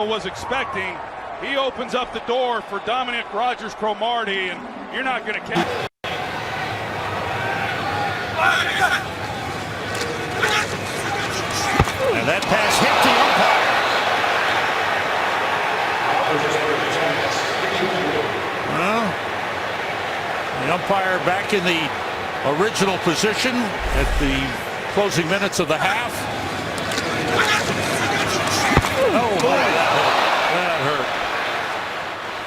Was expecting. He opens up the door for Dominic Rogers-Cromartie, and you're not going to catch. And that pass hit the umpire. Well, the umpire back in the original position at the closing minutes of the half. Oh, boy, that hurt.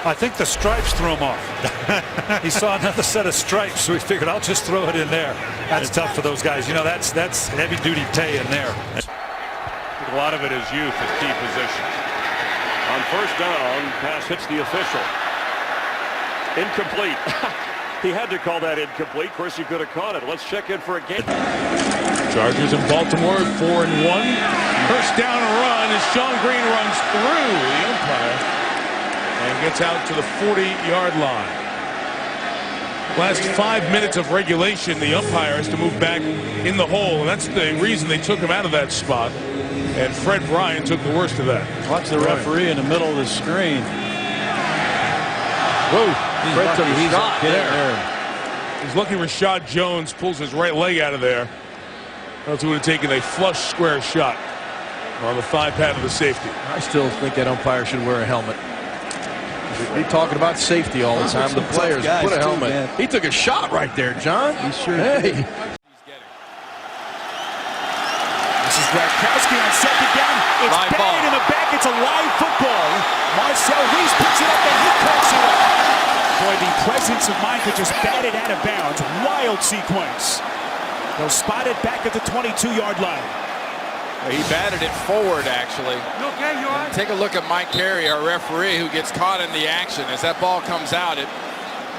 I think the stripes threw him off. He saw another set of stripes, so he figured, I'll just throw it in there. That's tough for those guys. You know, that's heavy-duty pay in there. A lot of it is youth at key positions. On first down, pass hits the official. Incomplete. He had to call that incomplete. Of course, he could have caught it. Let's check in for a game. Chargers in Baltimore, 4-1. First down and run as Sean Green runs through the umpire and gets out to the 40-yard line. Last 5 minutes of regulation, the umpire has to move back in the hole, and that's the reason they took him out of that spot. And Fred Bryant took the worst of that. Watch the referee in the middle of the screen. Whoa, Fred took a shot there. He's lucky Rashad Jones pulls his right leg out of there. Else he would have taken a flush square shot on the thigh pad of the safety. I still think that umpire should wear a helmet. We're talking about safety all the time. The players put a helmet. Man. He took a shot right there, John. He sure did. This is Gronkowski on second down. It's batted in the back. It's a live football. Marcel Reese picks it up and he cuts it up. Boy, the presence of mind to just bat it out of bounds. Wild sequence. They'll spot it back at the 22-yard line. He batted it forward, actually. Take a look at Mike Carey, our referee, who gets caught in the action. As that ball comes out, it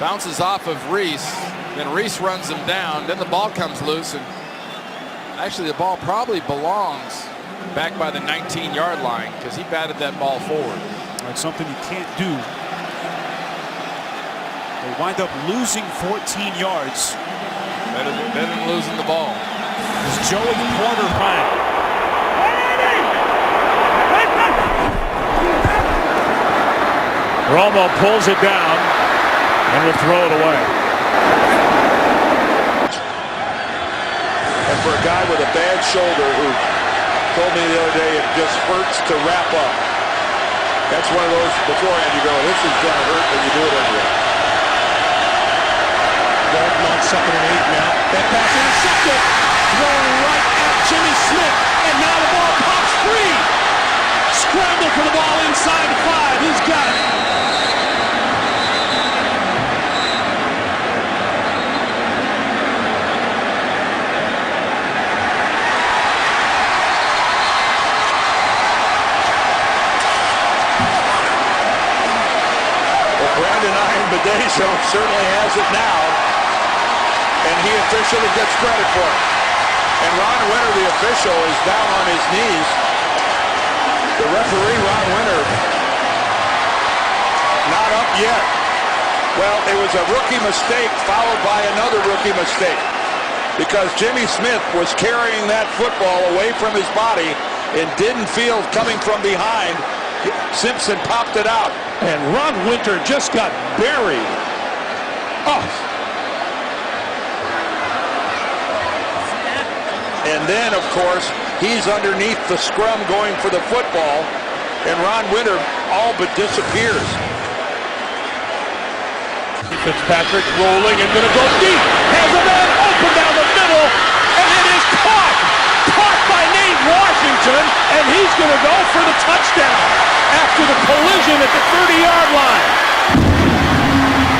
bounces off of Reese. Then Reese runs him down. Then the ball comes loose. And actually, the ball probably belongs back by the 19-yard line because he batted that ball forward. That's something you can't do. They wind up losing 14 yards. Better than losing the ball. It's Joey Porter Bryant. Romo pulls it down and will throw it away. And for a guy with a bad shoulder who told me the other day it just hurts to wrap up. That's one of those beforehand you go, this is going to hurt, but you do it anyway. Dalton on 2nd and 8 now. That pass intercepted. Thrown right at Jimmy Smith. And now the ball pops free. Scramble for the ball inside the 5. Who's got it? Bedezo certainly has it now, and he officially gets credit for it. And Ron Winter, the official, is down on his knees. The referee, Ron Winter, not up yet. Well, it was a rookie mistake followed by another rookie mistake because Jimmy Smith was carrying that football away from his body and didn't feel coming from behind. Simpson popped it out. And Ron Winter just got buried. Oh. And then, of course, he's underneath the scrum going for the football, and Ron Winter all but disappears. Fitzpatrick rolling and going to go deep. Has a man open down the middle, and it is caught. Caught by Nate Washington, and he's going to go for the touchdown after the collision at the 30-yard line.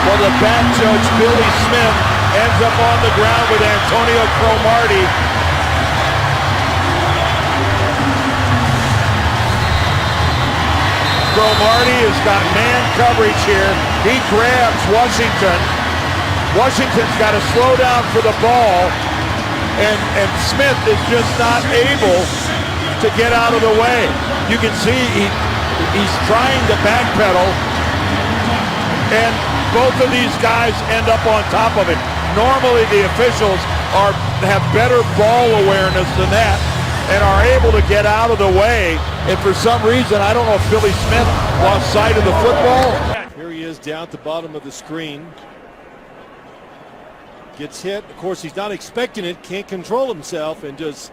Well, the back judge, Billy Smith, ends up on the ground with Antonio Cromartie. Cromartie has got man coverage here. He grabs Washington. Washington's got to slow down for the ball, and Smith is just not able to get out of the way. You can see he's trying to backpedal, and both of these guys end up on top of it. Normally the officials have better ball awareness than that, and are able to get out of the way. And for some reason, I don't know if Philly Smith lost sight of the football. Here he is down at the bottom of the screen. Gets hit. Of course, he's not expecting it, can't control himself, and just...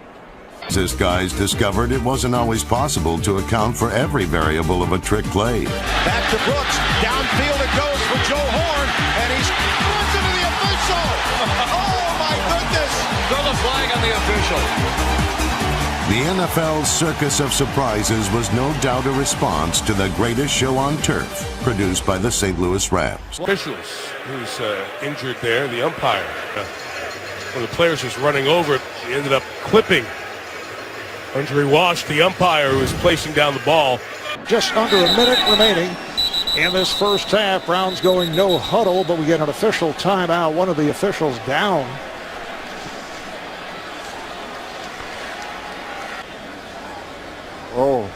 This guys discovered it wasn't always possible to account for every variable of a trick play. Back to Brooks. Downfield it goes for Joe Horn, and he's runs into the official. Oh, my goodness. Throw the flag on the official. The NFL's circus of surprises was no doubt a response to the greatest show on turf, produced by the St. Louis Rams. Officials who's injured there, the umpire. When the players was running over it, he ended up clipping Andre Wash, the umpire who was placing down the ball. Just under a minute remaining in this first half. Browns going no huddle, but we get an official timeout. One of the officials down. Oh,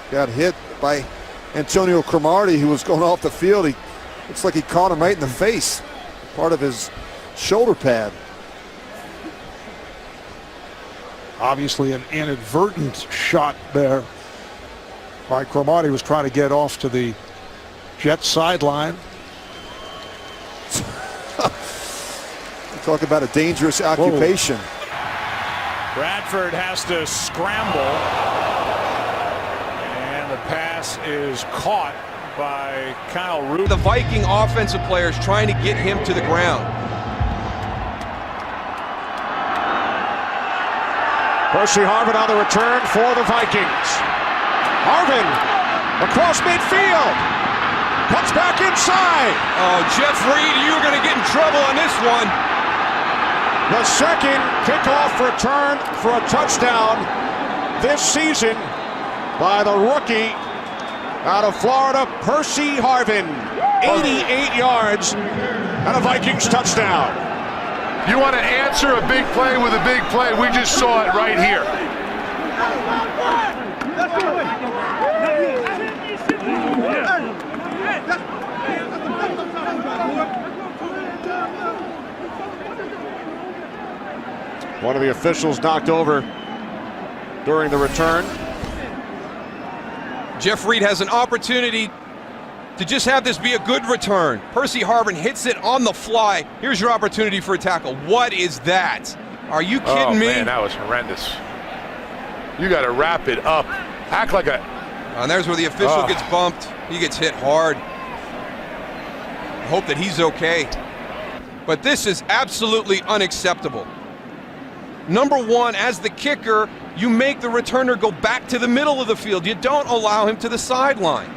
got hit by Antonio Cromartie, who was going off the field. He looks like he caught him right in the face, part of his shoulder pad. Obviously an inadvertent shot there by Cromartie. Was trying to get off to the Jets sideline. Talk about a dangerous occupation. Whoa. Bradford has to scramble, and the pass is caught by Kyle Root. The Viking offensive players trying to get him to the ground. Percy Harvin on the return for the Vikings. Harvin across midfield. Cuts back inside. Oh, Jeff Reed, you're going to get in trouble on this one. The second kickoff return for a touchdown this season by the rookie out of Florida, Percy Harvin. 88 yards and a Vikings touchdown. You want to answer a big play with a big play? We just saw it right here. One of the officials knocked over during the return. Jeff Reed has an opportunity to just have this be a good return. Percy Harvin hits it on the fly. Here's your opportunity for a tackle. What is that? Are you kidding me? Man, that was horrendous. You got to wrap it up. Act like a... And there's where the official gets bumped. He gets hit hard. I hope that he's okay. But this is absolutely unacceptable. Number one, as the kicker, you make the returner go back to the middle of the field. You don't allow him to the sideline.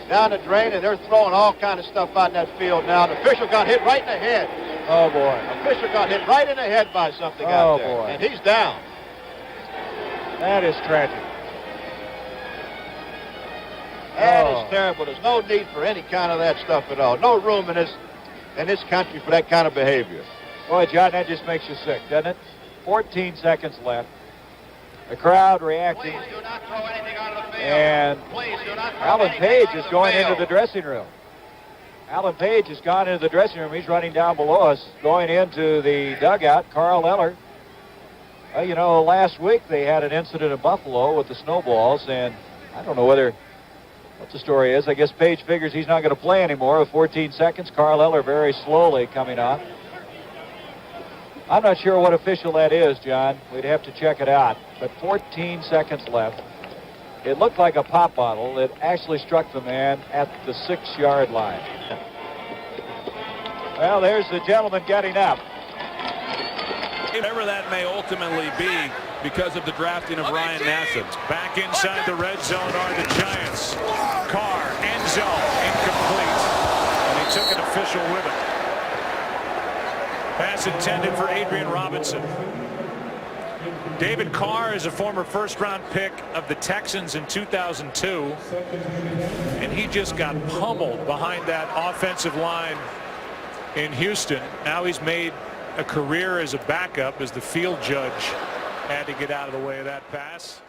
Down the drain, and they're throwing all kind of stuff out in that field now. The official got hit right in the head. Oh, boy. The official got hit right in the head by something out there. Boy. And he's down. That is tragic. That is terrible. There's no need for any kind of that stuff at all. No room in this country for that kind of behavior. Boy, John, that just makes you sick, doesn't it? 14 seconds left. The crowd reacting. Please do not throw anything out of the field. And Please do not throw Alan anything Page out is of going the into field. the dressing room. Alan Page has gone into the dressing room. He's running down below us, going into the dugout. Carl Eller. Well, you know, last week they had an incident in Buffalo with the snowballs, and I don't know what the story is. I guess Page figures he's not going to play anymore with 14 seconds. Carl Eller very slowly coming on. I'm not sure what official that is, John. We'd have to check it out. But 14 seconds left. It looked like a pop bottle. It actually struck the man at the 6-yard line. Well, there's the gentleman getting up. Whatever that may ultimately be because of the drafting of Ryan Nassib. Back inside the red zone are the Giants. Carr, end zone, incomplete. And he took an official with him. Pass intended for Adrian Robinson. David Carr is a former first-round pick of the Texans in 2002. And he just got pummeled behind that offensive line in Houston. Now he's made a career as a backup as the field judge had to get out of the way of that pass.